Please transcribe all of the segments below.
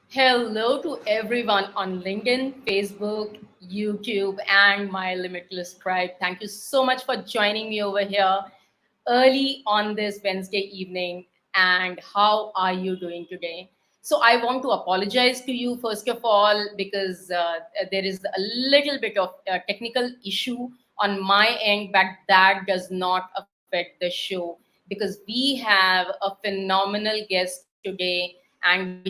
Hello to everyone on LinkedIn, Facebook, YouTube, and my Limitless Tribe. Thank you so much for joining me over here early on this Wednesday evening. And how are you doing today? So, I want to apologize to you, first of all, because there is a little bit of a technical issue on my end, but that does not affect the show because we have a phenomenal guest today, and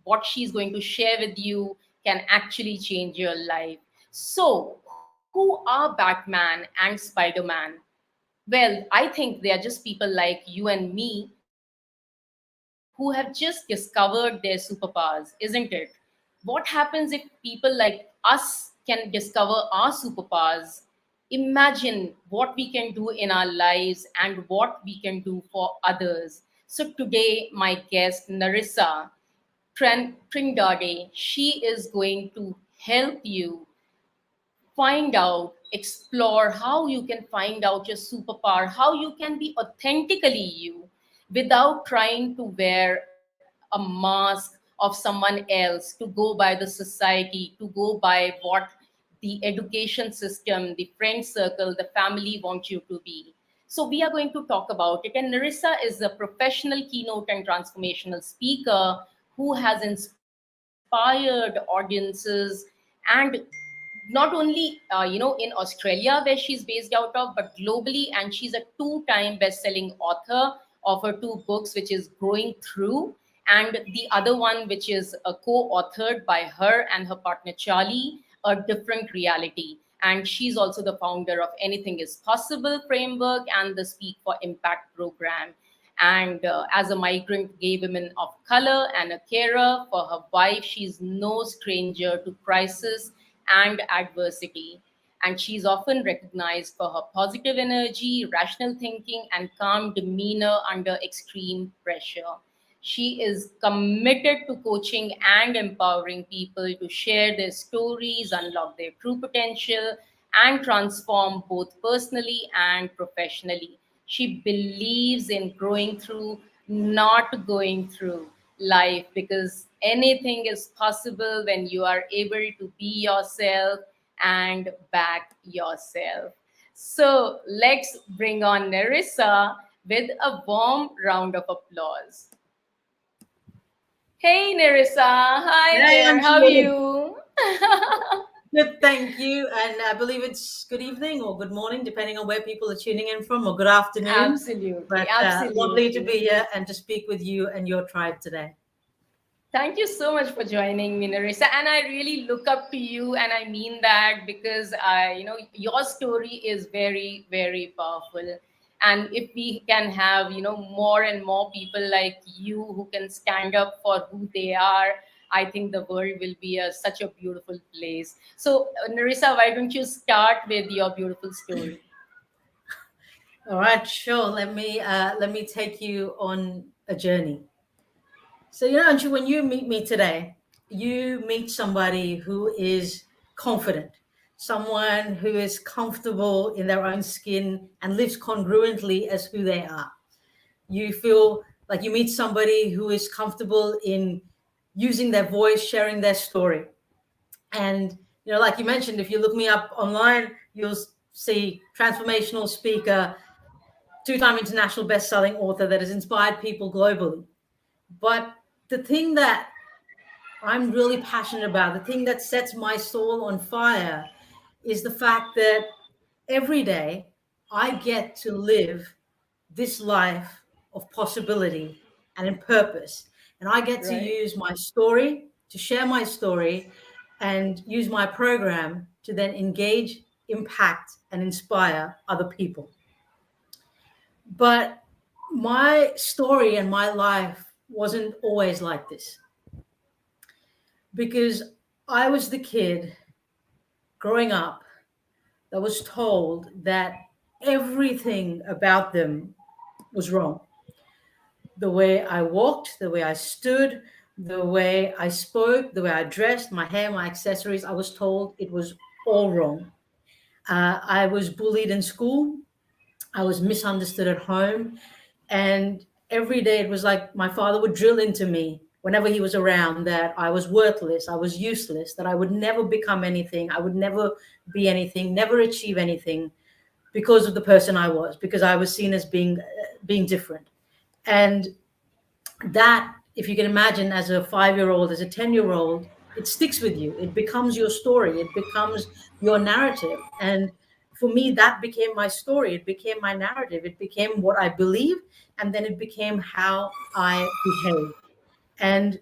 what she's going to share with you can actually change your life. So, who are Batman and Spider Man? Well, I think they are just people like you and me who have just discovered their superpowers, isn't it? What happens if people like us can discover our superpowers? Imagine what we can do in our lives and what we can do for others. So, today, my guest, Nerissa Trindade, she is going to help you find out, explore how you can find out your superpower, how you can be authentically you without trying to wear a mask of someone else, to go by the society, to go by what the education system, the friend circle, the family want you to be. So we are going to talk about it. And Nerissa is a professional keynote and transformational speaker who has inspired audiences and not only in Australia where she's based out of, but globally. And she's a two-time best-selling author of her two books, which is Growing Through, and the other one, which is co-authored by her and her partner Charlie, A Different Reality. And she's also the founder of Anything is Possible framework and the Speak for Impact program. And as a migrant gay woman of color and a carer for her wife, she's no stranger to crisis and adversity. And she's often recognized for her positive energy, rational thinking, and calm demeanor under extreme pressure. She is committed to coaching and empowering people to share their stories, unlock their true potential, and transform both personally and professionally. She believes in growing through, not going through life, because anything is possible when you are able to be yourself and back yourself. So let's bring on Nerissa with a warm round of applause. Hey Nerissa, hi Hey, there, how are Anshu. you? Good, thank you. And I believe it's good evening or good morning, depending on where people are tuning in from, or good afternoon. Absolutely, But lovely to be absolutely. here and to speak with you and your tribe today. Thank you so much for joining me, Nerissa. And I really look up to you, and I mean that because your story is very, very powerful. And if we can have more and more people like you who can stand up for who they are, I think the world will be such a beautiful place. So, Nerissa, why don't you start with your beautiful story? All right, sure. Let me take you on a journey. So Anshu, when you meet me today, you meet somebody who is confident, someone who is comfortable in their own skin and lives congruently as who they are. You feel like you meet somebody who is comfortable in using their voice, sharing their story. And like you mentioned, if you look me up online, you'll see transformational speaker, two-time international best-selling author that has inspired people globally. But the thing that I'm really passionate about, the thing that sets my soul on fire, is the fact that every day I get to live this life of possibility and in purpose. And I get to Right. use my story to share my story and use my program to then engage, impact, and inspire other people. But my story and my life wasn't always like this, because I was the kid growing up that was told that everything about them was wrong. The way I walked, the way I stood, the way I spoke, the way I dressed, my hair, my accessories, I was told it was all wrong. I was bullied in school. I was misunderstood at home. And every day it was like my father would drill into me whenever he was around, that I was worthless, I was useless, that I would never become anything, I would never be anything, never achieve anything, because of the person I was, because I was seen as being different. And that, if you can imagine, as a 5-year old, as a 10-year old, it sticks with you. It becomes your story. It becomes your narrative. And for me, that became my story. It became my narrative. It became what I believe, and then it became how I behave. And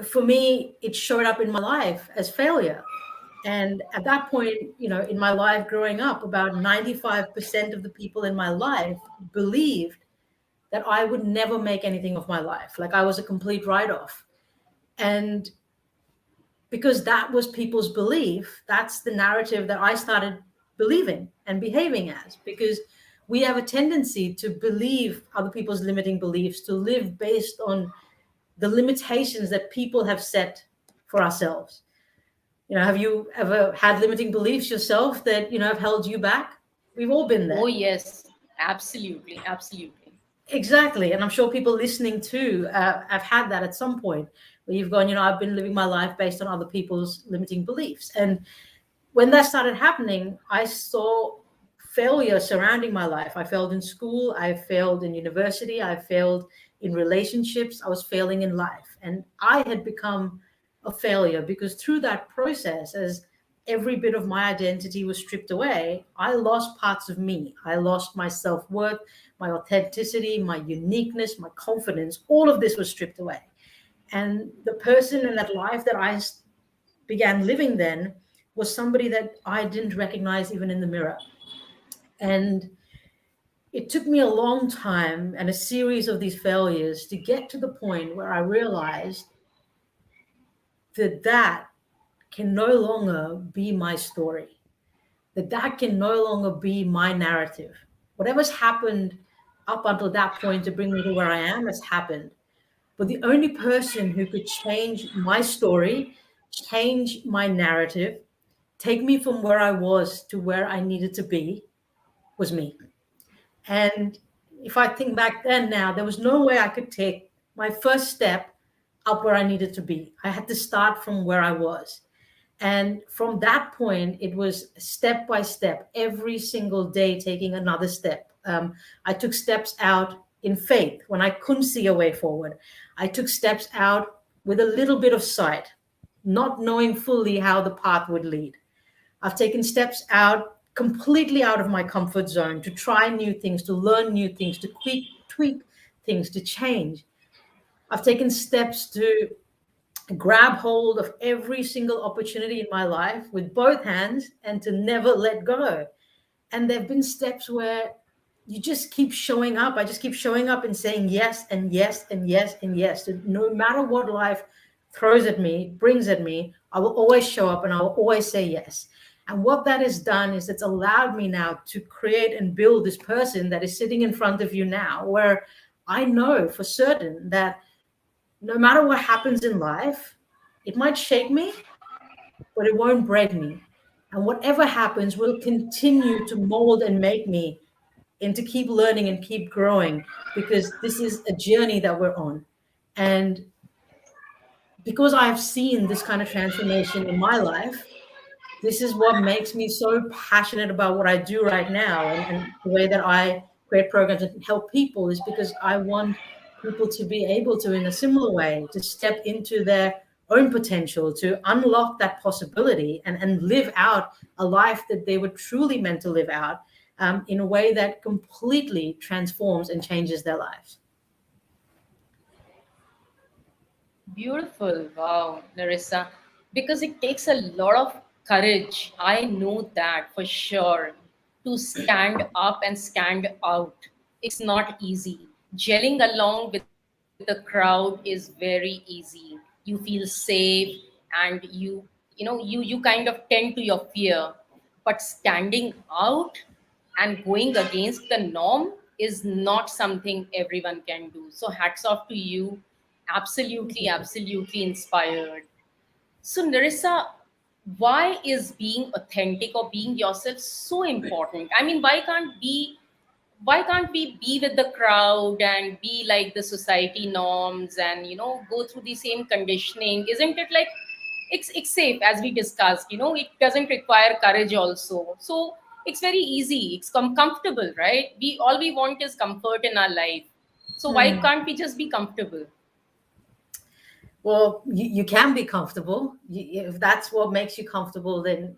for me, it showed up in my life as failure. And at that point, in my life growing up, about 95% of the people in my life believed that I would never make anything of my life. Like I was a complete write-off. And because that was people's belief, that's the narrative that I started believing and behaving as, because we have a tendency to believe other people's limiting beliefs, to live based on the limitations that people have set for ourselves. Have you ever had limiting beliefs yourself that, have held you back? We've all been Oh, there. yes, absolutely, absolutely. Exactly. And I'm sure people listening too have had that at some point, where you've gone, I've been living my life based on other people's limiting beliefs. And when that started happening, I saw failure surrounding my life. I failed in school, I failed in university, I failed in relationships, I was failing in life. And I had become a failure because through that process, as every bit of my identity was stripped away, I lost parts of me. I lost my self-worth, my authenticity, my uniqueness, my confidence. All of this was stripped away. And the person in that life that I began living then was somebody that I didn't recognize even in the mirror. And it took me a long time and a series of these failures to get to the point where I realized that that can no longer be my story, that can no longer be my narrative. Whatever's happened up until that point to bring me to where I am has happened. But the only person who could change my story, change my narrative, take me from where I was to where I needed to be, was me. And if I think back then now, there was no way I could take my first step up where I needed to be. I had to start from where I was. And from that point, it was step by step, every single day, taking another step. I took steps out in faith when I couldn't see a way forward. I took steps out with a little bit of sight, not knowing fully how the path would lead. I've taken steps out completely out of my comfort zone to try new things, to learn new things, to tweak things, to change. I've taken steps to grab hold of every single opportunity in my life with both hands and to never let go. And there have been steps where you just keep showing up. I just keep showing up and saying yes and yes and yes and yes. So no matter what life throws at me, brings at me, I will always show up and I will always say yes. And what that has done is it's allowed me now to create and build this person that is sitting in front of you now, where I know for certain that no matter what happens in life, it might shake me, but it won't break me. And whatever happens will continue to mold and make me into keep learning and keep growing, because this is a journey that we're on. And because I've seen this kind of transformation in my life, this is what makes me so passionate about what I do right now, and the way that I create programs and help people is because I want people to be able to, in a similar way, to step into their own potential, to unlock that possibility and live out a life that they were truly meant to live out, in a way that completely transforms and changes their lives. Beautiful. Wow, Nerissa. Because it takes a lot of courage. I know that for sure. To stand up and stand out. It's not easy. Gelling along with the crowd is very easy. You feel safe and you kind of tend to your fear. But standing out and going against the norm is not something everyone can do. So hats off to you. Absolutely, absolutely inspired. So, Nerissa, why is being authentic or being yourself so important? I mean, Why can't we be with the crowd and be like the society norms and go through the same conditioning? Isn't it like it's safe, as we discussed? It doesn't require courage also, so it's very easy, it's comfortable, right? We want is comfort in our life, so why Hmm. can't we just be comfortable? Well, you can be comfortable. If that's what makes you comfortable, then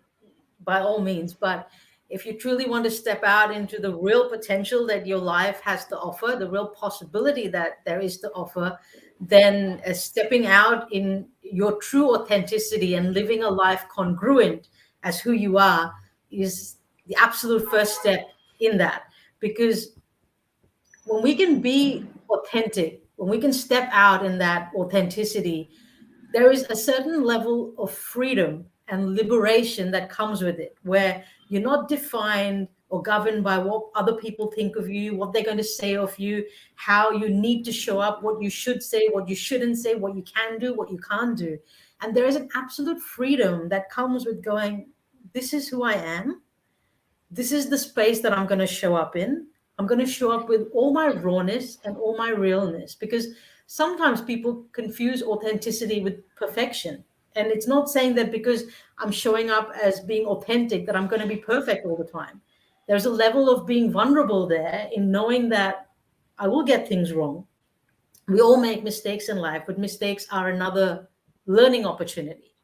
by all means. But if you truly want to step out into the real potential that your life has to offer, the real possibility that there is to offer, then stepping out in your true authenticity and living a life congruent as who you are is the absolute first step in that. Because when we can be authentic, when we can step out in that authenticity, there is a certain level of freedom and liberation that comes with it, where you're not defined or governed by what other people think of you, what they're going to say of you, how you need to show up, what you should say, what you shouldn't say, what you can do, what you can't do. And there is an absolute freedom that comes with going, this is who I am. This is the space that I'm going to show up in. I'm going to show up with all my rawness and all my realness, because sometimes people confuse authenticity with perfection. And it's not saying that because I'm showing up as being authentic that I'm going to be perfect all the time. There's a level of being vulnerable there in knowing that I will get things wrong. We all make mistakes in life, but mistakes are another learning opportunity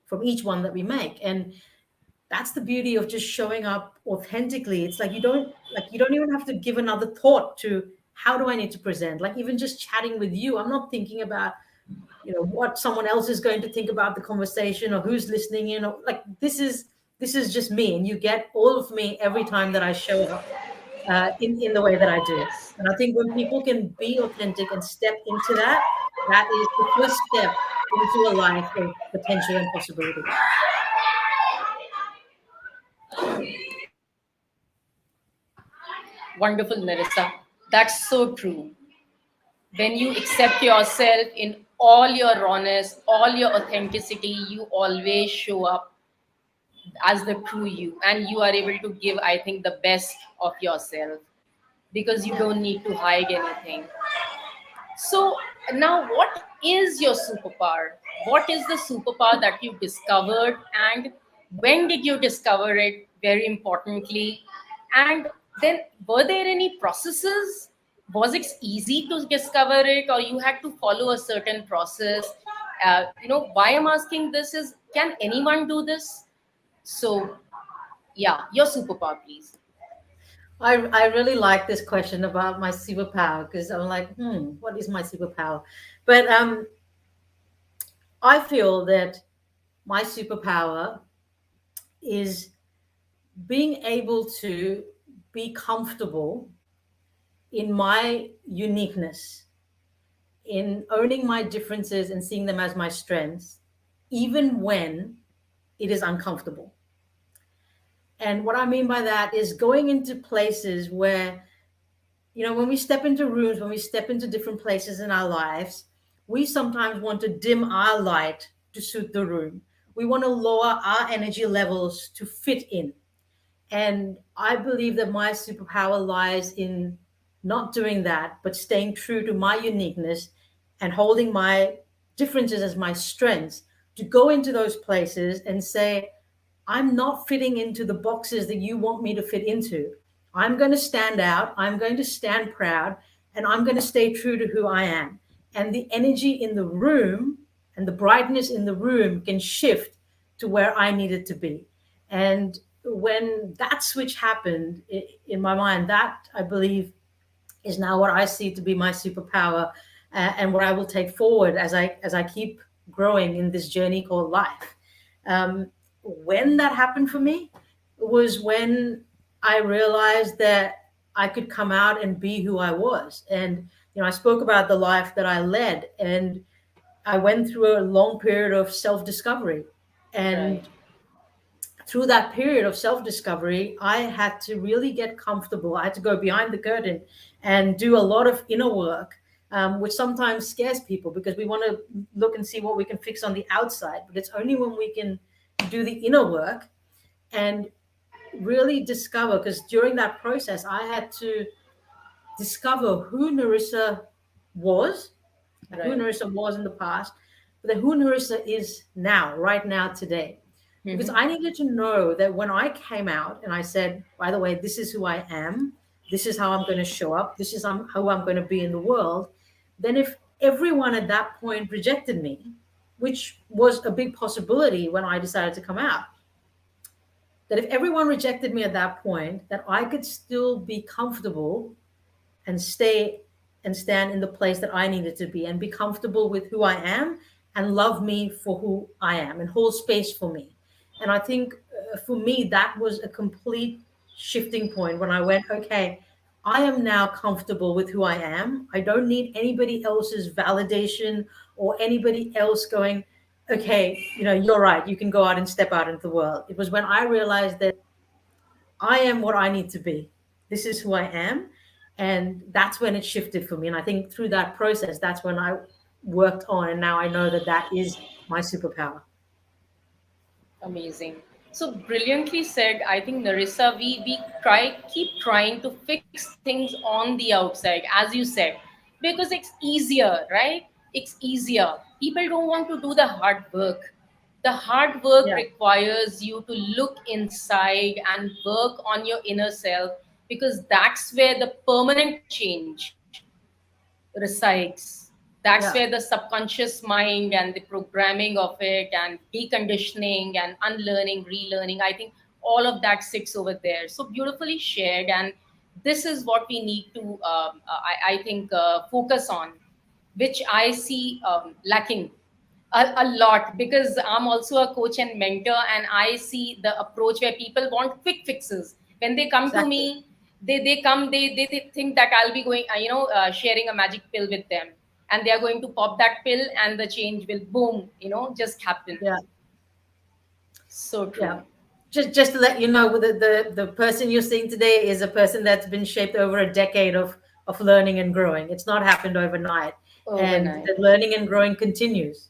from each one that we make. And that's the beauty of just showing up authentically. It's like you don't even have to give another thought to how do I need to present. Like even just chatting with you, I'm not thinking about what someone else is going to think about the conversation or who's listening in. Or like this is just me, and you get all of me every time that I show up in the way that I do. And I think when people can be authentic and step into that, that is the first step into a life of potential and possibility. Wonderful, Nerissa. That's so true. When you accept yourself in all your rawness, all your authenticity, you always show up as the true you, and you are able to give, I think, the best of yourself, because you don't need to hide anything. So now, what is your superpower? What is the superpower that you discovered, and when did you discover it? Very importantly, and then were there any processes? Was it easy to discover it, or you had to follow a certain process? Why I'm asking this is, can anyone do this? So, yeah, your superpower, please. I really like this question about my superpower, because I'm like, what is my superpower? But I feel that my superpower is being able to be comfortable in my uniqueness, in owning my differences and seeing them as my strengths, even when it is uncomfortable. And what I mean by that is going into places where, when we step into rooms, when we step into different places in our lives, we sometimes want to dim our light to suit the room. We want to lower our energy levels to fit in. And I believe that my superpower lies in not doing that, but staying true to my uniqueness and holding my differences as my strengths, to go into those places and say, I'm not fitting into the boxes that you want me to fit into. I'm going to stand out. I'm going to stand proud, and I'm going to stay true to who I am. And the energy in the room and the brightness in the room can shift to where I need it to be. And when that switch happened in my mind, that I believe is now what I see to be my superpower, and what I will take forward as I keep growing in this journey called life. When that happened for me was when I realized that I could come out and be who I was. And I spoke about the life that I led, and I went through a long period of self-discovery. Right. And through that period of self-discovery, I had to really get comfortable. I had to go behind the curtain and do a lot of inner work, which sometimes scares people because we want to look and see what we can fix on the outside. But it's only when we can do the inner work and really discover, because during that process, I had to discover who Nerissa was, who Right. Nerissa was in the past, but then who Nerissa is now, right now, today. Because Mm-hmm. I needed to know that when I came out and I said, by the way, this is who I am, this is how I'm going to show up, this is how I'm going to be in the world, then if everyone at that point rejected me, which was a big possibility when I decided to come out, that if everyone rejected me at that point, that I could still be comfortable and stay and stand in the place that I needed to be and be comfortable with who I am and love me for who I am and hold space for me. And I think for me, that was a complete shifting point when I went, okay, I am now comfortable with who I am. I don't need anybody else's validation or anybody else going, okay, you're right. You can go out and step out into the world. It was when I realized that I am what I need to be. This is who I am. And that's when it shifted for me. And I think through that process, that's when I worked on. And now I know that that is my superpower. Amazing. So brilliantly said. I think Narissa, we keep trying to fix things on the outside, as you said, because it's easier, right? It's easier. People don't want to do the hard work. The hard work Yeah. requires you to look inside and work on your inner self, because that's where the permanent change resides. That's where the Yeah. subconscious mind and the programming of it and deconditioning and unlearning, relearning, I think all of that sits over there. So beautifully shared. And this is what we need to, I think, focus on, which I see lacking a lot, because I'm also a coach and mentor, and I see the approach where people want quick fixes. When they come to Exactly. me, they think that I'll be going, sharing a magic pill with them, and they are going to pop that pill, and the change will boom, just happen. Yeah. So Yeah. true. Just to let you know, the person you're seeing today is a person that's been shaped over a decade of learning and growing. It's not happened overnight. And Overnight. the learning and growing continues,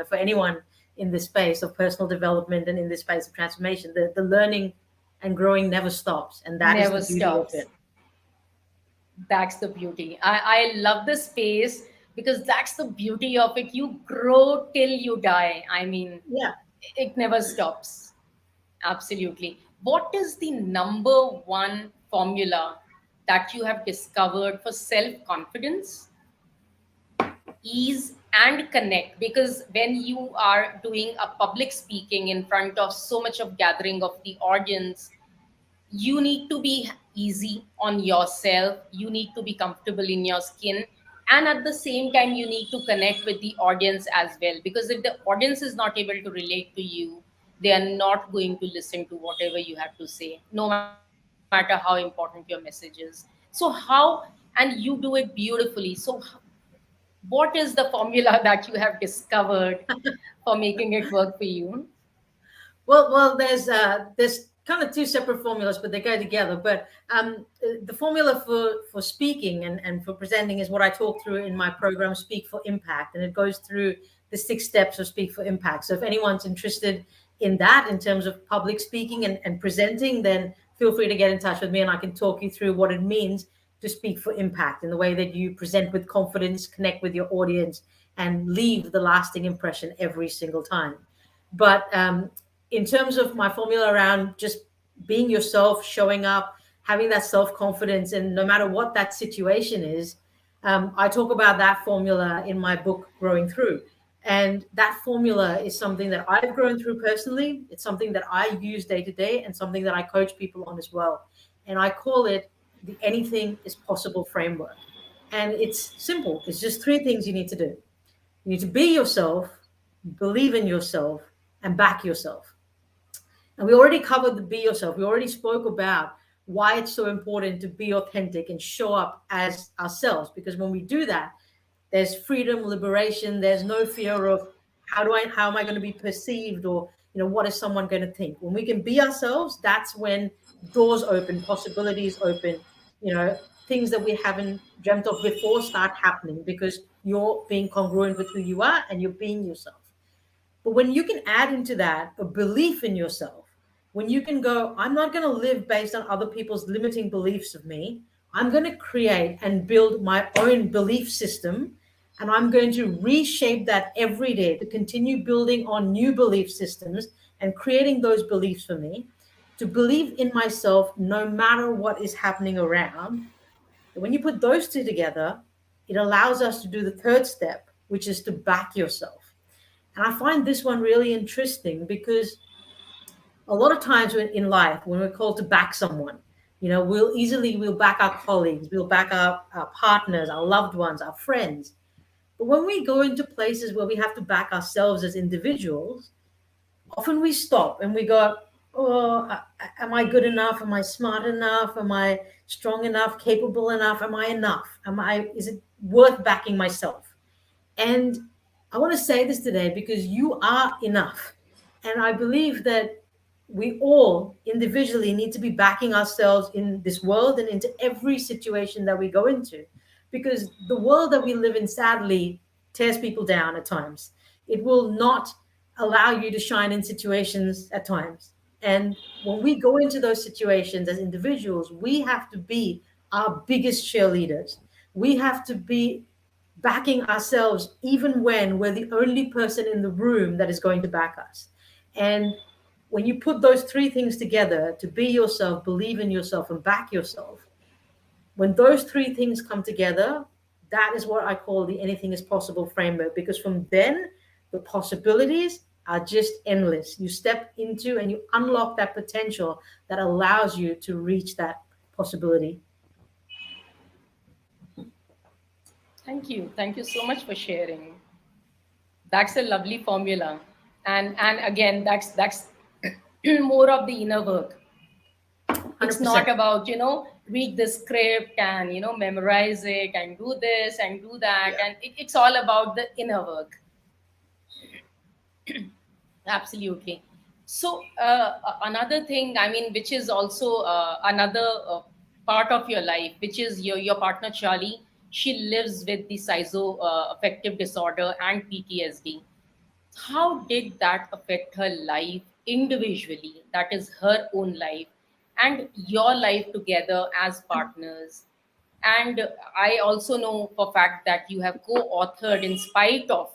for anyone in this space of personal development and in this space of transformation. The learning and growing never stops. And that is the Never beauty of stops. it. That's the beauty. I love the space, because that's the beauty of it. You grow till you die. I mean, Yeah. it never stops. Absolutely. What is the number one formula that you have discovered for self confidence, ease, and connect? Because when you are doing a public speaking in front of so much of gathering of the audience, you need to be easy on yourself, you need to be comfortable in your skin, and at the same time you need to connect with the audience as well, because if the audience is not able to relate to you, they are not going to listen to whatever you have to say, no matter how important your message is. So how, and you do it beautifully, so what is the formula that you have discovered for making it work for you? Well, there's kind of two separate formulas, but they go together. But the formula for speaking and for presenting is what I talk through in my program, Speak for Impact, and it goes through the 6 steps of Speak for Impact. So if anyone's interested in that in terms of public speaking and presenting, then feel free to get in touch with me, and I can talk you through what it means to speak for impact in the way that you present with confidence, connect with your audience, and leave the lasting impression every single time. But in terms of my formula around just being yourself, showing up, having that self confidence, and no matter what that situation is, I talk about that formula in my book, Growing Through. And that formula is something that I've grown through personally. It's something that I use day to day and something that I coach people on as well. And I call it the Anything is Possible framework. And it's simple. It's just 3 things you need to do. You need to be yourself, believe in yourself, and back yourself. And we already covered the be yourself. We already spoke about why it's so important to be authentic and show up as ourselves. Because when we do that, there's freedom, liberation. There's no fear of how am I going to be perceived, or what is someone going to think. When we can be ourselves, that's when doors open, possibilities open. Things that we haven't dreamt of before start happening because you're being congruent with who you are and you're being yourself. But when you can add into that a belief in yourself, when you can go, I'm not going to live based on other people's limiting beliefs of me. I'm going to create and build my own belief system. And I'm going to reshape that every day to continue building on new belief systems and creating those beliefs for me, to believe in myself no matter what is happening around. And when you put those two together, it allows us to do the third step, which is to back yourself. And I find this one really interesting because a lot of times in life, when we're called to back someone, we'll back our colleagues, we'll back our partners, our loved ones, our friends. But when we go into places where we have to back ourselves as individuals, often we stop and we go, oh, am I good enough? Am I smart enough? Am I strong enough, capable enough? Am I enough? Is it worth backing myself? And I want to say this today because you are enough. And I believe that we all individually need to be backing ourselves in this world and into every situation that we go into. Because the world that we live in, sadly, tears people down at times. It will not allow you to shine in situations at times. And when we go into those situations as individuals, we have to be our biggest cheerleaders. We have to be backing ourselves even when we're the only person in the room that is going to back us. And when you put those three things together, to be yourself, believe in yourself, and back yourself, when those three things come together, that is what I call the anything is possible framework. Because from then, the possibilities are just endless. You step into and you unlock that potential that allows you to reach that possibility. Thank you so much for sharing. That's a lovely formula. And again, that's more of the inner work. It's not 100%. about, read the script and, memorize it and do this and do that. Yeah. And it's all about the inner work. Absolutely. So, another thing, I mean, which is also another part of your life, which is your partner, Charlie. She lives with the schizo affective disorder and PTSD. How did that affect her life individually? That is her own life and your life together as partners. And I also know for fact that you have co-authored, in spite of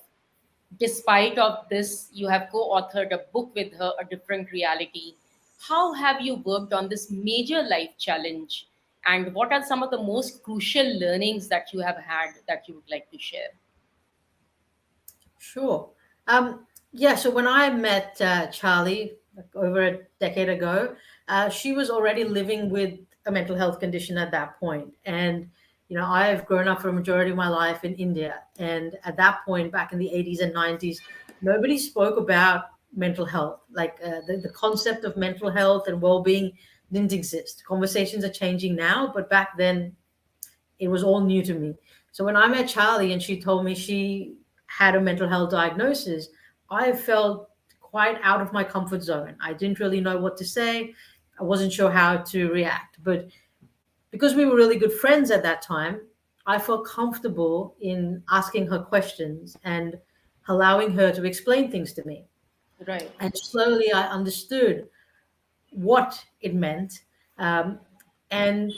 despite of this, you have co-authored a book with her, A Different Reality. How have you worked on this major life challenge? And what are some of the most crucial learnings that you have had that you would like to share? Sure. Yeah, so when I met Charlie like over a decade ago, she was already living with a mental health condition at that point. And, I've grown up for a majority of my life in India. And at that point, back in the 80s and 90s, nobody spoke about mental health. Like the concept of mental health and well being didn't exist. Conversations are changing now, but back then it was all new to me. So when I met Charlie and she told me she had a mental health diagnosis, I felt quite out of my comfort zone. I didn't really know what to say. I wasn't sure how to react. But because we were really good friends at that time, I felt comfortable in asking her questions and allowing her to explain things to me. Right. And slowly I understood what it meant. Um, and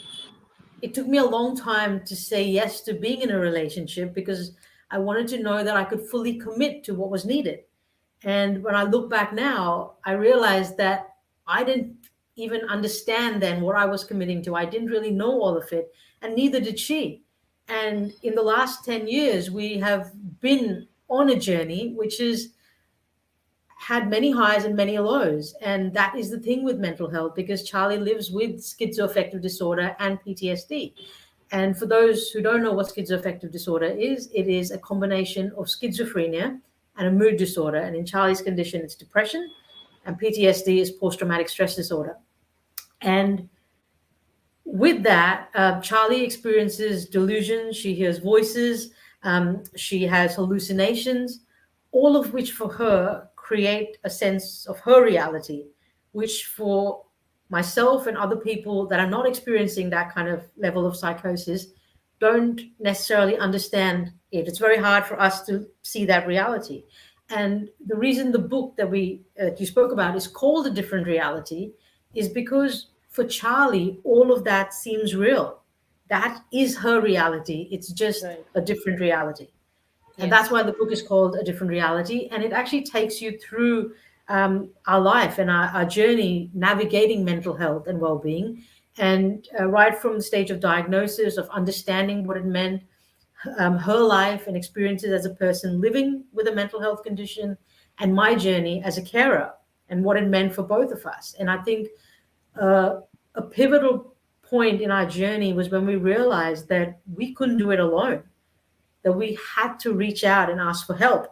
it took me a long time to say yes to being in a relationship because I wanted to know that I could fully commit to what was needed. And when I look back now, I realized that I didn't even understand then what I was committing to. I didn't really know all of it, and neither did she. And in the last 10 years, we have been on a journey which is had many highs and many lows. And that is the thing with mental health because Charlie lives with schizoaffective disorder and PTSD. And for those who don't know what schizoaffective disorder is, it is a combination of schizophrenia and a mood disorder. And in Charlie's condition, it's depression, and PTSD is post traumatic stress disorder. And with that, Charlie experiences delusions, she hears voices, she has hallucinations, all of which for her create a sense of her reality, which for myself and other people that are not experiencing that kind of level of psychosis don't necessarily understand it. It's very hard for us to see that reality. And the reason the book that you spoke about is called A Different Reality is because for Charlie, all of that seems real. that is her reality. It's just Right. a different reality. And that's Yes. why the book is called A Different Reality. And it actually takes you through our life and our journey navigating mental health and well-being. And right from the stage of diagnosis, of understanding what it meant, her life and experiences as a person living with a mental health condition, and my journey as a carer and what it meant for both of us. And I think uh, a pivotal point in our journey was when we realized that we couldn't do it alone, that we had to reach out and ask for help.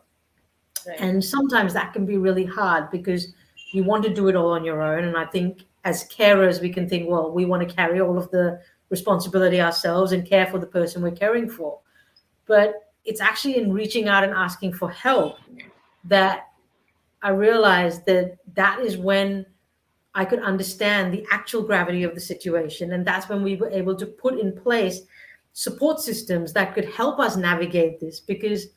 Right. And sometimes that can be really hard because you want to do it all on your own. And I think as carers, we can think, well, we want to carry all of the responsibility ourselves and care for the person we're caring for. But it's actually in reaching out and asking for help that I realized that that is when I could understand the actual gravity of the situation. And that's when we were able to put in place support systems that could help us navigate this, because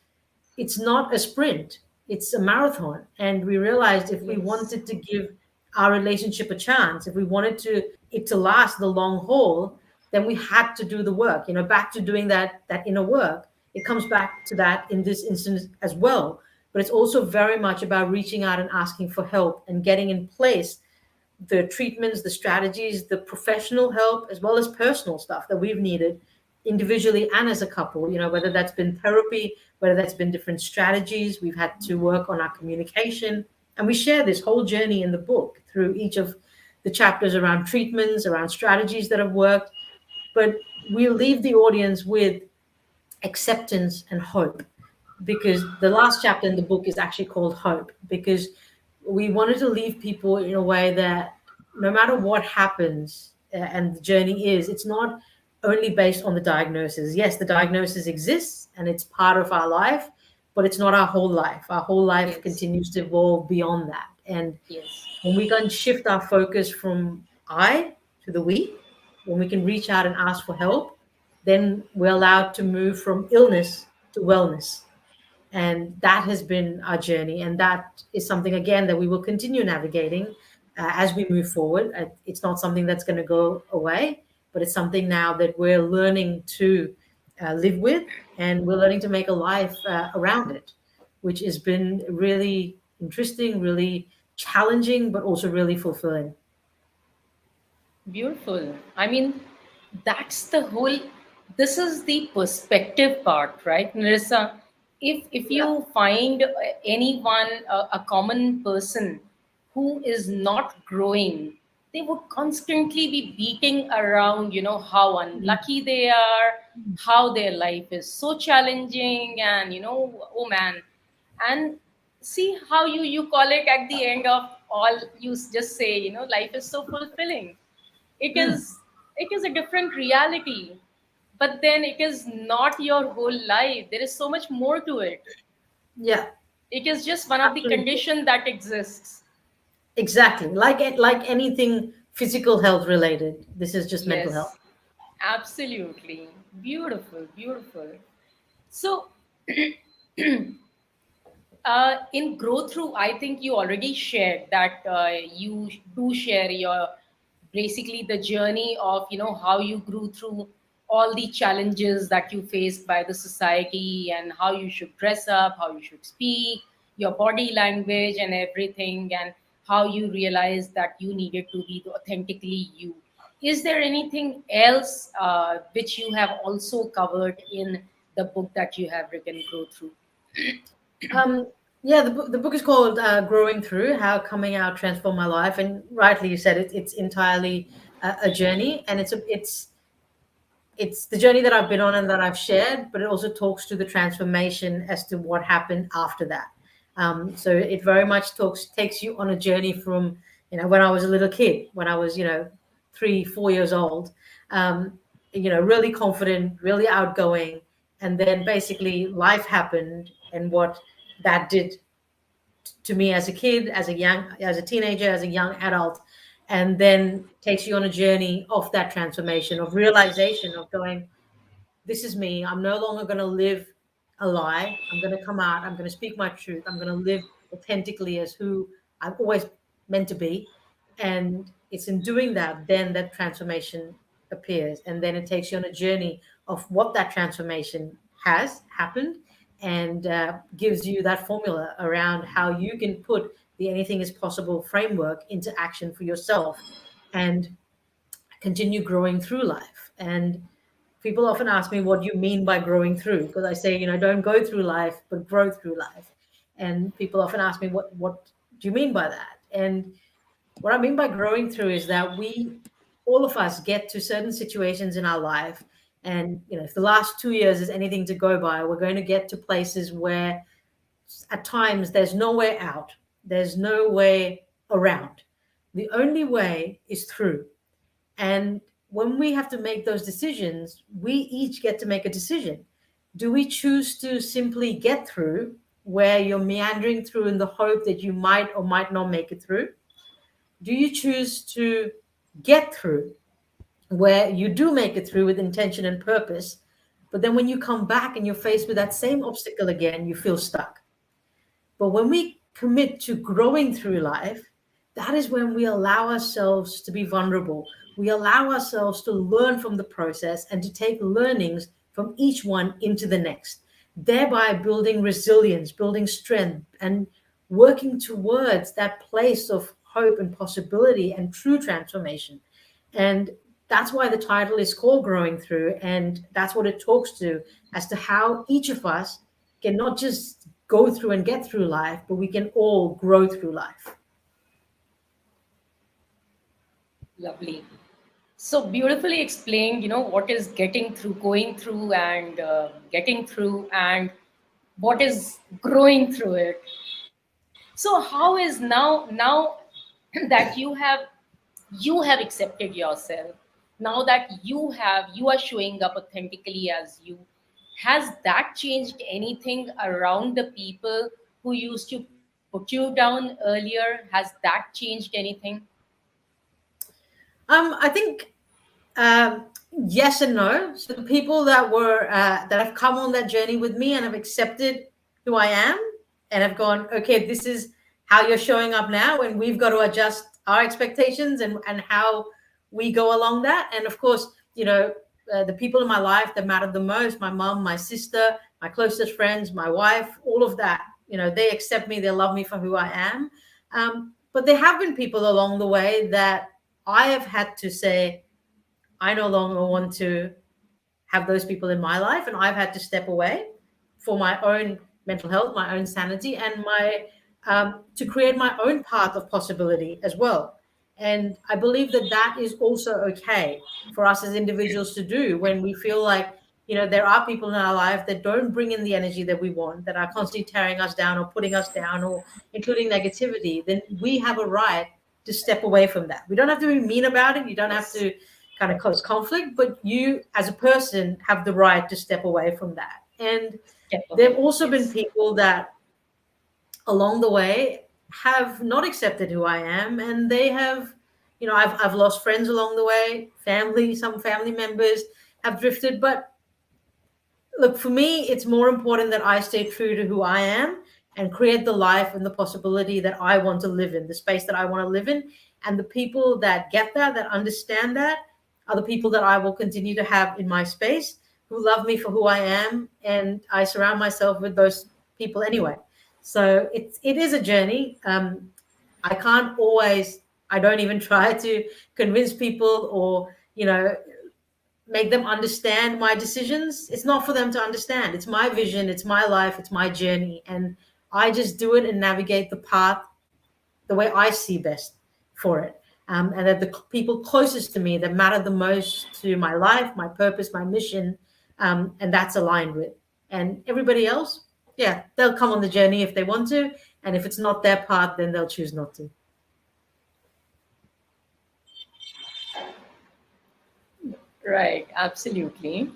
it's not a sprint, it's a marathon. And we realized if we Yes. wanted to give our relationship a chance, if we wanted to it to last the long haul, then we had to do the work, back to doing that inner work. It comes back to that in this instance as well. But it's also very much about reaching out and asking for help and getting in place the treatments, the strategies, the professional help, as well as personal stuff that we've needed individually and as a couple, whether that's been therapy, whether that's been different strategies. We've had to work on our communication. And we share this whole journey in the book through each of the chapters around treatments, around strategies that have worked. But we leave the audience with acceptance and hope, because the last chapter in the book is actually called Hope, because we wanted to leave people in a way that no matter what happens and the journey is, it's not only based on the diagnosis. Yes, the diagnosis exists and it's part of our life, but it's not our whole life. Our whole life Yes. continues to evolve beyond that. And Yes. when we can shift our focus from I to the we, when we can reach out and ask for help, then we're allowed to move from illness to wellness. And that has been our journey. And that is something, again, that we will continue navigating as we move forward. It's not something that's going to go away, but it's something now that we're learning to live with, and we're learning to make a life around it, which has been really interesting, really challenging, but also really fulfilling. Beautiful. I mean, that's the whole. This is the perspective part, right, Nerissa? If Yeah. you find anyone, a common person who is not growing, they would constantly be beating around, how Mm. unlucky they are, how their life is so challenging, and oh man, and see how you call it at the end of all. You just say, life is so fulfilling. it Mm. is it is a different reality, but then it is not your whole life. There is so much more to it. Yeah, It is just one of the absolutely. condition that exists. Exactly. Like anything physical health related, this is just mental health. Yes, absolutely. Beautiful, beautiful. So in grow through, I think you already shared that you do share your basically the journey of how you grew through all the challenges that you faced by the society, and how you should dress up, how you should speak, your body language and everything, and how you realized that you needed to be authentically you. Is there anything else which you have also covered in the book that you have written, grow through? Um, yeah, the book is called "Growing Through: How Coming Out Transformed My Life," and rightly you said it. It's entirely a journey, and it's the journey that I've been on and that I've shared, but it also talks to the transformation as to what happened after that. So it very much takes you on a journey from when I was a little kid, when I was 3, 4 years old, um, really confident, really outgoing, and then basically life happened, and what that did to me as a kid, as a teenager, as a young adult, and then takes you on a journey of that transformation, of realization, of going, this is me. I'm no longer going to live a lie. I'm going to come out. I'm going to speak my truth. I'm going to live authentically as who I've always meant to be. And it's in doing that, then that transformation appears, and then it takes you on a journey of what that transformation has happened, and gives you that formula around how you can put the anything is possible framework into action for yourself and continue growing through life. And people often ask me, what do you mean by growing through? Because I say, don't go through life, but grow through life. And people often ask me, what do you mean by that? And what I mean by growing through is that all of us get to certain situations in our life. And, if the last 2 years is anything to go by, we're going to get to places where at times there's no way out, there's no way around. The only way is through. And when we have to make those decisions, we each get to make a decision. Do we choose to simply get through, where you're meandering through in the hope that you might or might not make it through? Do you choose to get through, where you do make it through with intention and purpose, but then when you come back and you're faced with that same obstacle again, you feel stuck? But when we commit to growing through life, that is when we allow ourselves to be vulnerable. We allow ourselves to learn from the process and to take learnings from each one into the next, thereby building resilience, building strength, and working towards that place of hope and possibility and true transformation. And that's why the title is called Growing Through. And that's what it talks to, as to how each of us can not just go through and get through life, but we can all grow through life. Lovely. So beautifully explained, what is getting through, going through, and getting through, and what is growing through it. So how is now that you have accepted yourself, now that you are showing up authentically as you, has that changed anything around the people who used to put you down earlier? Has that changed anything? I think yes and no. So the people that have come on that journey with me and have accepted who I am and have gone, okay, this is how you're showing up now, and we've got to adjust our expectations and how we go along that. And of course, the people in my life that mattered the most, my mom, my sister, my closest friends, my wife, all of that, they accept me, they love me for who I am. But there have been people along the way that I have had to say, I no longer want to have those people in my life, and I've had to step away for my own mental health, my own sanity, and my to create my own path of possibility as well. And I believe that that is also okay for us as individuals to do, when we feel like, there are people in our life that don't bring in the energy that we want, that are constantly tearing us down or putting us down or including negativity. Then we have a right to step away from that. We don't have to be mean about it. You don't have to kind of cause conflict, but you as a person have the right to step away from that. And there have also been people that along the way have not accepted who I am, and they have, I've lost friends along the way, some family members have drifted. But look, for me, it's more important that I stay true to who I am and create the life and the possibility that I want to live in, the space that I want to live in. And the people that get that understand that, are the people that I will continue to have in my space, who love me for who I am. And I surround myself with those people anyway. So it is a journey. I can't always, I don't even try to convince people or, make them understand my decisions. It's not for them to understand. It's my vision, it's my life, it's my journey. And I just do it and navigate the path the way I see best for it. And that the people closest to me that matter the most to my life, my purpose, my mission, and that's aligned with. And everybody else, yeah, they'll come on the journey if they want to. And if it's not their path, then they'll choose not to. Right, absolutely.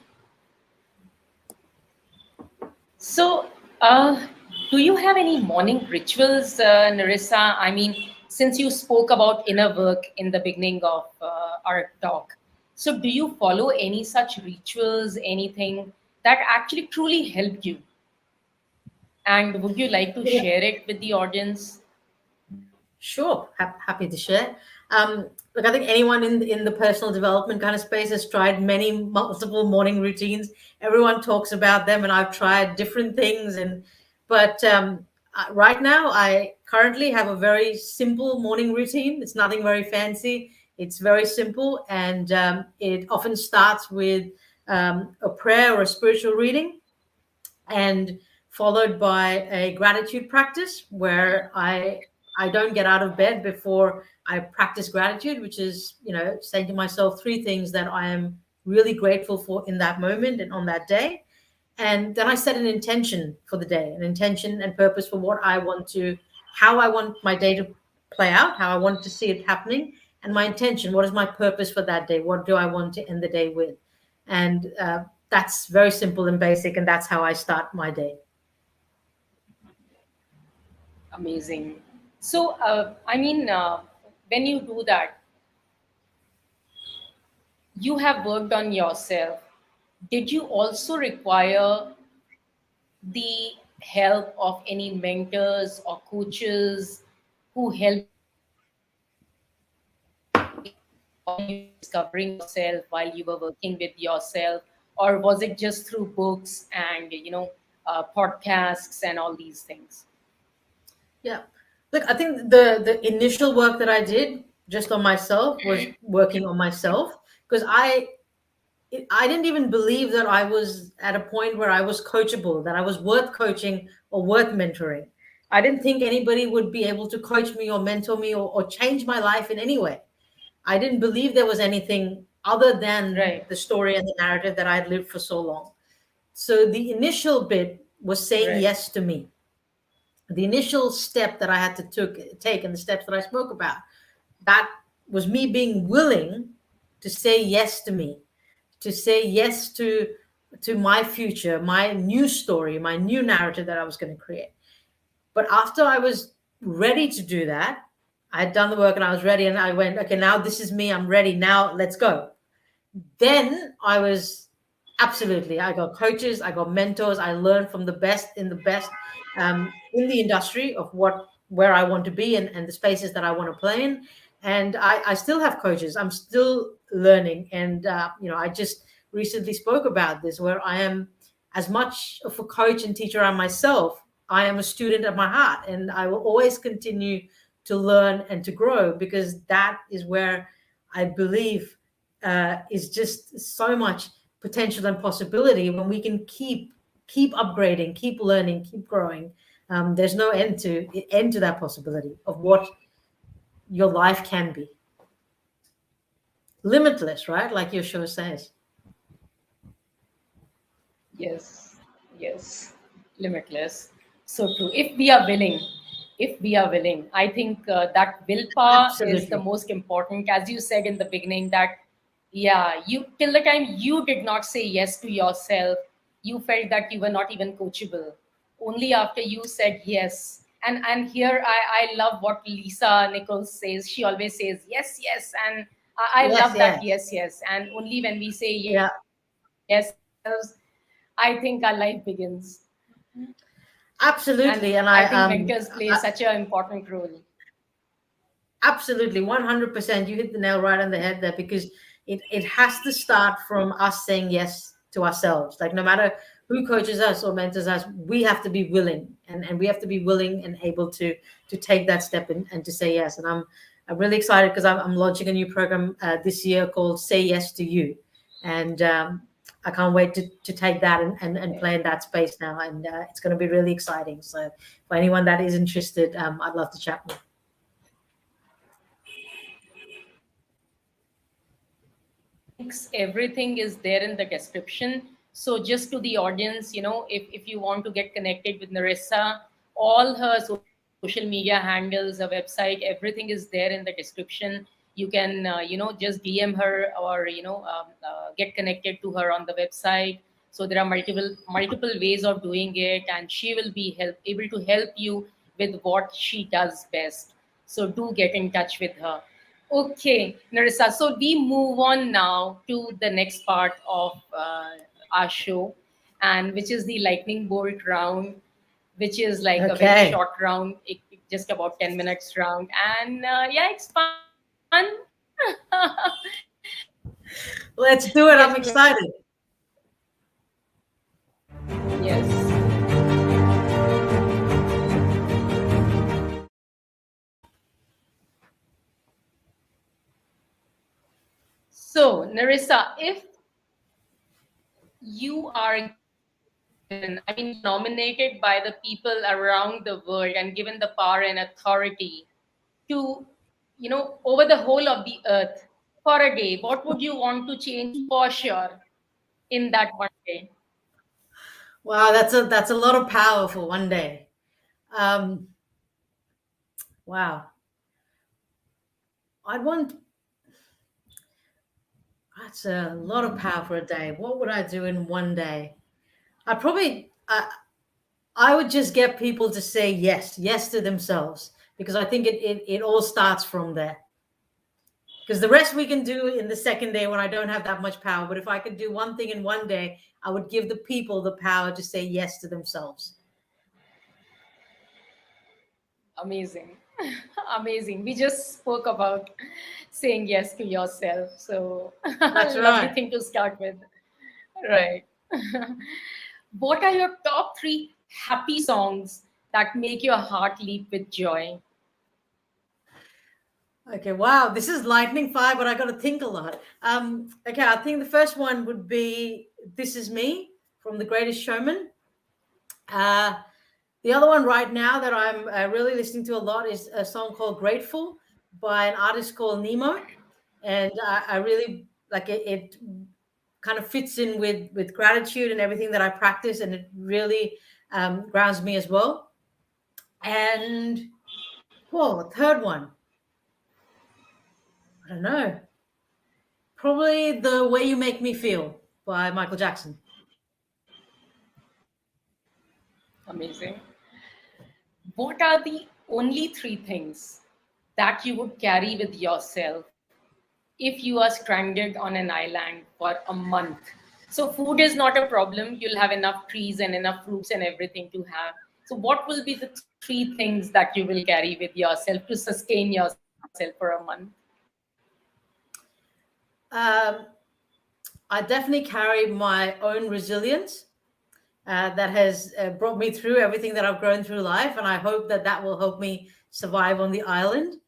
So, uh, do you have any morning rituals, Nerissa? I mean, since you spoke about inner work in the beginning of our talk, so do you follow any such rituals, anything that actually truly helped you? And would you like to share it with the audience? Sure, happy to share. Um, Look, I think anyone in the personal development kind of space has tried many multiple morning routines. Everyone talks about them, and I've tried different things. And but right now, I currently have a very simple morning routine. It's nothing very fancy. It's very simple, and it often starts with a prayer or a spiritual reading, and followed by a gratitude practice where I don't get out of bed before I practice gratitude, which is, saying to myself three things that I am really grateful for in that moment and on that day. And then I set an intention for the day, an intention and purpose for how I want my day to play out, how I want to see it happening, and my intention. What is my purpose for that day? What do I want to end the day with? And that's very simple and basic, and that's how I start my day. Amazing. So, when you do that, you have worked on yourself. Did you also require the help of any mentors or coaches who helped you discovering yourself while you were working with yourself, or was it just through books and podcasts and all these things? Yeah. Look, I think the initial work that I did just on myself was working on myself, because I didn't even believe that I was at a point where I was coachable, that I was worth coaching or worth mentoring. I didn't think anybody would be able to coach me or mentor me or change my life in any way. I didn't believe there was anything other than Right, the story and the narrative that I'd lived for so long. So the initial bit was saying right, yes to me. The initial step that I had to take, and the steps that I spoke about, that was me being willing to say yes to me, to say yes to my future, my new story, my new narrative that I was going to create. But after I was ready to do that, I had done the work and I was ready, and I went, okay, now this is me, I'm ready, now let's go. Then I was absolutely, I got coaches, I got mentors, I learned from the best in the best in the industry of where I want to be, and the spaces that I want to play in. And I still have coaches, I'm still learning. And I just recently spoke about this, where I am as much of a coach and teacher I myself. I am a student at my heart, and I will always continue to learn and to grow, because that is where I believe is just so much potential and possibility when we can keep upgrading, keep learning, keep growing. There's no end to that possibility of what your life can be. Limitless, right? Like your show says. yes, yes, limitless. So true. If we are willing, I think that willpower is the Absolutely. most important. As you said in the beginning, that yeah, you till the time you did not say yes to yourself, you felt that you were not even coachable. Only after you said yes. And here I love what Lisa Nichols says. She always says yes, yes. And I Yes, love that yes. yes, yes. And only when we say Yeah, yes ourselves, I think our life begins. absolutely. And And I think mentors play such an important role. absolutely, 100%. You hit the nail right on the head there, because it has to start from us saying yes to ourselves. Like, no matter who coaches us or mentors us, we have to be willing, and we have to be willing and able to take that step, and to say yes. And I'm really excited, because I'm launching a new program this year called Say Yes to You. And I can't wait to take that and play in that space now. And it's going to be really exciting. So for anyone that is interested, I'd love to chat more. Links, everything is there in the description. So just to the audience, if you want to get connected with Nerissa, all her social media handles, her website, everything is there in the description. You can just DM her, or get connected to her on the website. So there are multiple ways of doing it, and she will be able to help you with what she does best. So do get in touch with her. Okay, Narissa. So we move on now to the next part of our show, and which is the lightning bolt round, which is like a very Okay. short round, just about 10 minutes round. And yeah, it's fun. Let's do it. Yes, I'm excited. yes. So, Nerissa, if you are given, I mean, you're nominated by the people around the world and given the power and authority to, over the whole of the earth for a day, what would you want to change for sure in that one day? Wow, that's a lot of power for one day. Um, wow, I'd want that's a lot of power for a day. What would I do in one day? I probably I would just get people to say yes, yes to themselves, because I think it all starts from there. Because the rest we can do in the second day when I don't have that much power. But if I could do one thing in one day, I would give the people the power to say yes to themselves. Amazing. Amazing. We just spoke about saying yes to yourself. So, That's lovely right. thing to start with. Right. What are your top three happy songs that make your heart leap with joy? Okay, wow, this is lightning fire, but I got to think a lot. Okay, I think the first one would be "This Is Me" from The Greatest Showman. Uh, the other one right now that I'm really listening to a lot is a song called "Grateful" by an artist called Nemo, and I really like it. It kind of fits in with gratitude and everything that I practice, and it really grounds me as well. And whoa, third one, I don't know. Probably "The Way You Make Me Feel" by Michael Jackson. Amazing. What are the only three things that you would carry with yourself if you are stranded on an island for a month? So, food is not a problem. You'll have enough trees and enough fruits and everything to have. So, what will be the three things that you will carry with yourself to sustain yourself for a month? Um, I definitely carry my own resilience that has brought me through everything that I've grown through life, and I hope that that will help me survive on the island.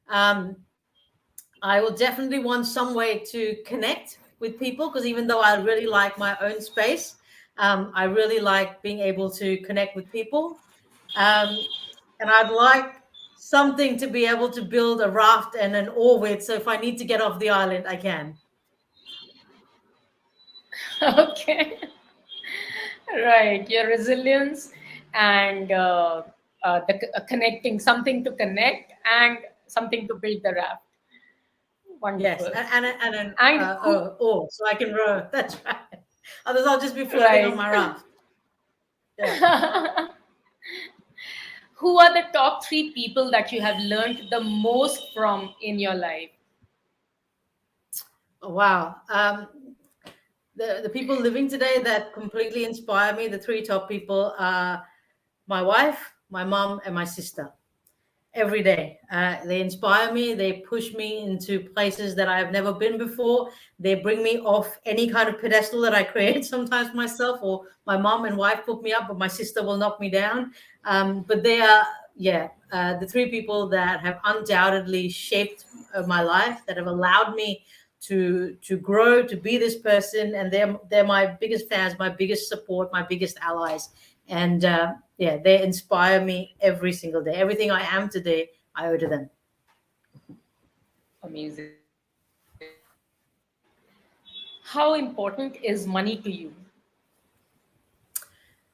Um, I will definitely want some way to connect with people, because even though I really like my own space, I really like being able to connect with people. Um, and I'd like something to be able to build a raft and an oar with. So if I need to get off the island, I can. Okay. Right. Your resilience and connecting, something to connect and something to build the raft. Yes, Wonderful. and an And who, oar so I can row. That's right. Otherwise, I'll just be floating on right. my raft. Yeah. Who are the top three people that you have learned the most from in your life? Oh, wow. The people living today that completely inspire me, the three top people are my wife, my mom, and my sister. Every day, they inspire me. They push me into places that I've never been before. They bring me off any kind of pedestal that I create sometimes myself, or my mom and wife put me up, but my sister will knock me down. But they are, yeah, the three people that have undoubtedly shaped my life, that have allowed me to grow, to be this person, and they're my biggest fans, my biggest support, my biggest allies. And yeah, they inspire me every single day. Everything I am today, I owe to them. Amazing. How important is money to you?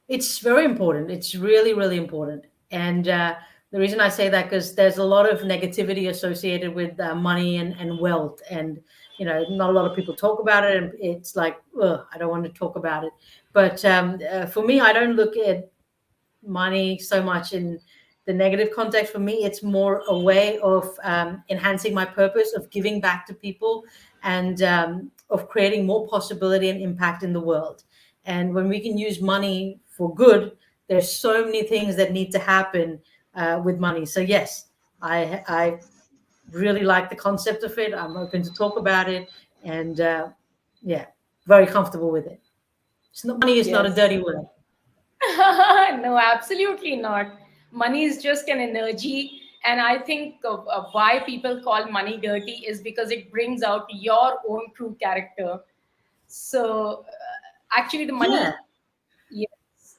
It's very important. It's really, really important. And the reason I say that, because there's a lot of negativity associated with money and wealth. And, not a lot of people talk about it. And it's like, ugh, I don't want to talk about it. But for me, I don't look at money so much in the negative context. For me, it's more a way of enhancing my purpose, of giving back to people, and of creating more possibility and impact in the world. And when we can use money for good, there's so many things that need to happen with money. So yes, I really like the concept of it. I'm open to talk about it, and yeah, very comfortable with it. Money is not a Yes. dirty word. No, absolutely not. Money is just an energy. And I think why people call money dirty is because it brings out your own true character. So, actually, the Yeah, money, yes,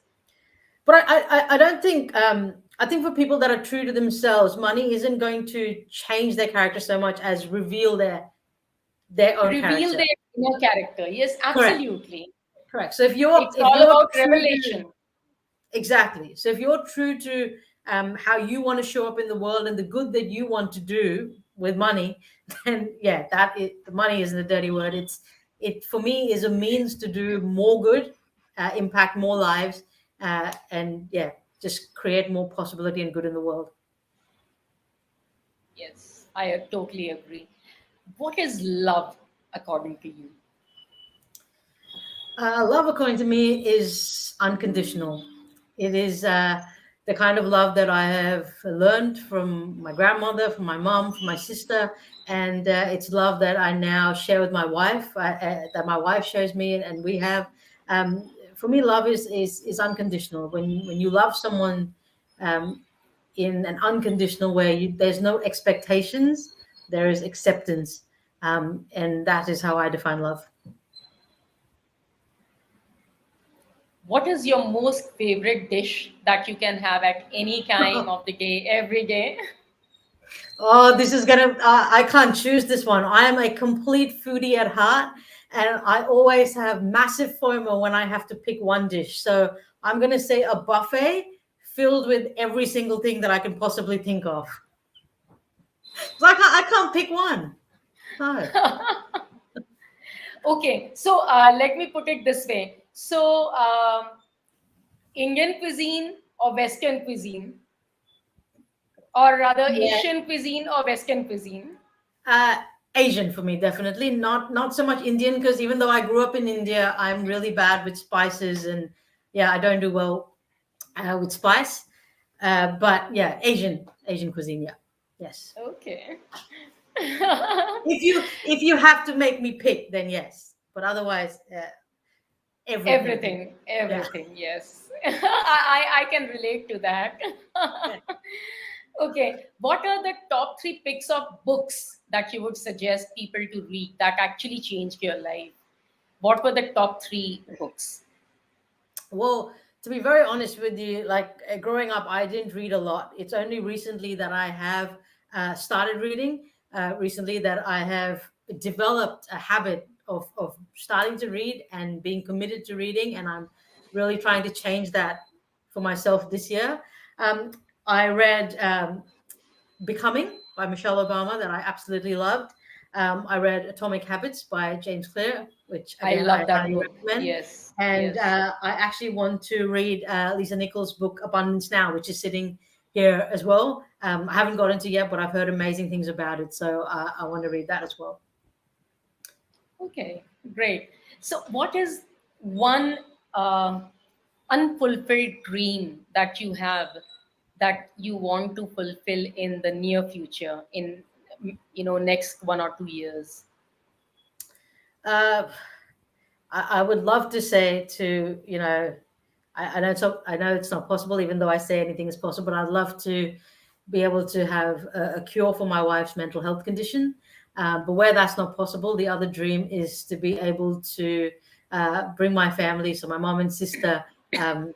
but I don't think I think for people that are true to themselves, money isn't going to change their character so much as reveal their own reveal character. their inner character. Yes, Correct. absolutely. Correct. So It's if all you're about true to revelation. exactly, so if you're true to how you want to show up in the world and the good that you want to do with money, then yeah, the money isn't a dirty word. It for me is a means to do more good, impact more lives, and yeah, just create more possibility and good in the world. Yes, I totally agree. What is love according to you? Love, according to me, is unconditional. It is the kind of love that I have learned from my grandmother, from my mom, from my sister, and it's love that I now share with my wife. That my wife shows me, and we have. For me, love is unconditional. When you love someone um, in an unconditional way, there's no expectations. There is acceptance, and that is how I define love. What is your most favorite dish that you can have at any time of the day, every day? Oh, this is gonna. I can't choose this one. I am a complete foodie at heart, and I always have massive FOMO when I have to pick one dish. So I'm gonna say a buffet filled with every single thing that I can possibly think of. So I can't pick one. No. Okay, so let me put it this way. So, Indian cuisine or Western cuisine, or rather Yeah. Asian cuisine or Western cuisine? Uh, Asian for me, definitely. Not so much Indian because even though I grew up in India, I'm really bad with spices, and yeah, I don't do well with spice. But yeah, Asian cuisine. Yeah. Yes. Okay. If you have to make me pick, then yes. But otherwise, everything. Everything, Yeah. everything, yes. I can relate to that. Yeah. Okay, what are the top three picks of books that you would suggest people to read that actually changed your life? What were the top three books? Well, to be very honest with you, like growing up, I didn't read a lot. It's only recently that I have started reading. Recently, that I have developed a habit of starting to read and being committed to reading, and I'm really trying to change that for myself this year. Um, I read Becoming by Michelle Obama that I absolutely loved. I read Atomic Habits by James Clear, which I again I love that highly book. recommend. Yes, And yes. I actually want to read Lisa Nichols' book Abundance Now, which is sitting here as well. I haven't got into yet, but I've heard amazing things about it, so I want to read that as well. Okay, great. So, what is one uh, unfulfilled dream that you have that you want to fulfill in the near future, in next 1 or 2 years? Uh, I would love to say to I know it's not possible, even though I say anything is possible. But I'd love to be able to have a cure for my wife's mental health condition. But where that's not possible, the other dream is to be able to bring my family, so my mom and sister, um,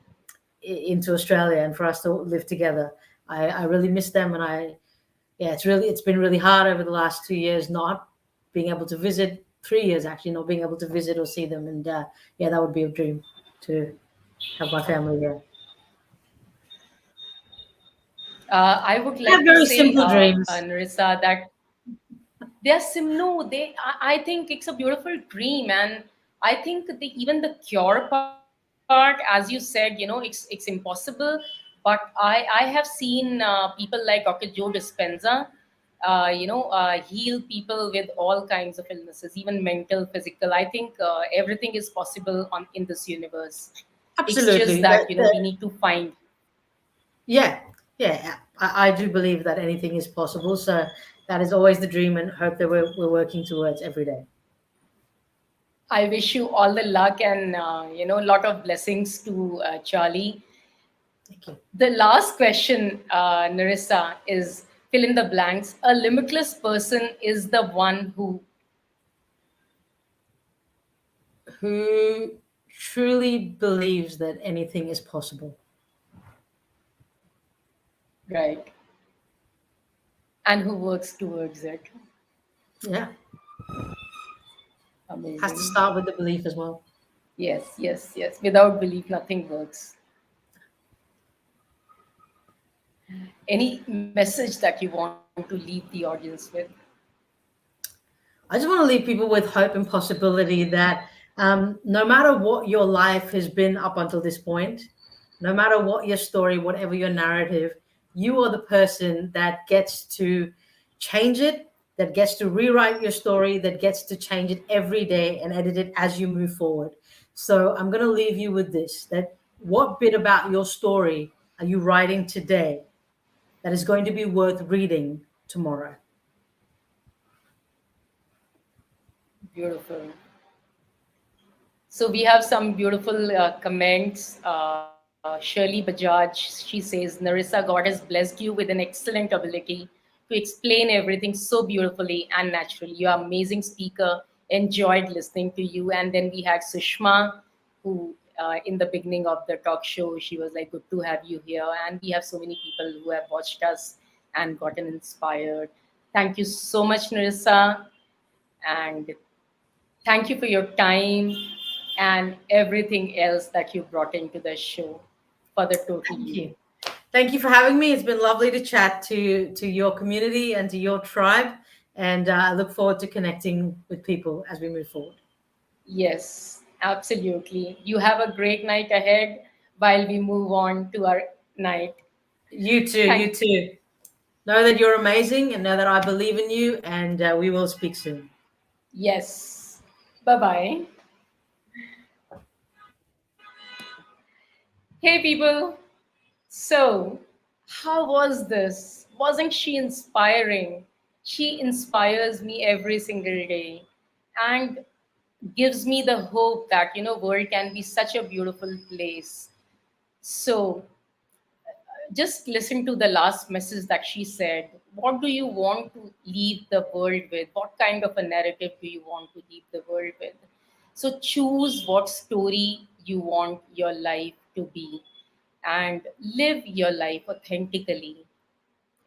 into Australia and for us to live together. I really miss them, and yeah, it's been really hard over the last 2 years not being able to visit. 3 years actually not being able to visit or see them, and yeah, that would be a dream to have my family here. I would I have like to very say, simple dreams. Nerissa, that no, I think it's a beautiful dream, and I think even the cure part, as you said, it's impossible. But I have seen people like Dr. Joe Dispenza, heal people with all kinds of illnesses, even mental, physical. I think everything is possible in this universe. It's just Absolutely. that we need to find. Yeah, yeah. I do believe that anything is possible. So that is always the dream and hope that we're working towards every day. I wish you all the luck and a lot of blessings to Charlie. Thank you. The last question, Nerissa, is fill in the blanks. A limitless person is the one who, Who truly believes that anything is possible? right, and who works towards it. Yeah, has to Amazing. start with the belief as well. Yes, yes, yes. Without belief, nothing works. Any message that you want to leave the audience with? I just want to leave people with hope and possibility that no matter what your life has been up until this point, no matter what your story, whatever your narrative, you are the person that gets to change it, that gets to rewrite your story, that gets to change it every day and edit it as you move forward. So I'm going to leave you with this, that what bit about your story are you writing today that is going to be worth reading tomorrow? Beautiful. So we have some beautiful comments. Shirley Bajaj, she says, Narissa, God has blessed you with an excellent ability to explain everything so beautifully and naturally. You are amazing speaker. Enjoyed listening to you. And then we had Sushma, who in the beginning of the talk show, she was like, good to have you here. And we have so many people who have watched us and gotten inspired. Thank you so much, Narissa. And thank you for your time and everything else that you brought into the show for the total Thank you. you. Thank you for having me. It's been lovely to chat to your community and to your tribe, and I look forward to connecting with people as we move forward. Yes, absolutely. You have a great night ahead while we move on to our night. You too. Thank You too. Know that you're amazing, and know that I believe in you. And we will speak soon. Yes. Bye bye. Hey people. So, how was this? Wasn't she inspiring? She inspires me every single day and gives me the hope that world can be such a beautiful place. So, just listen to the last message that she said. What do you want to leave the world with? What kind of a narrative do you want to leave the world with? So choose what story you want your life to be and live your life authentically.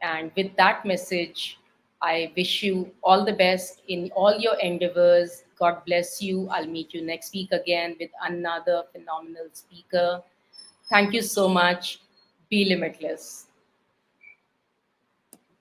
And with that message, I wish you all the best in all your endeavors. God bless you. I'll meet you next week again with another phenomenal speaker. Thank you so much. Be limitless.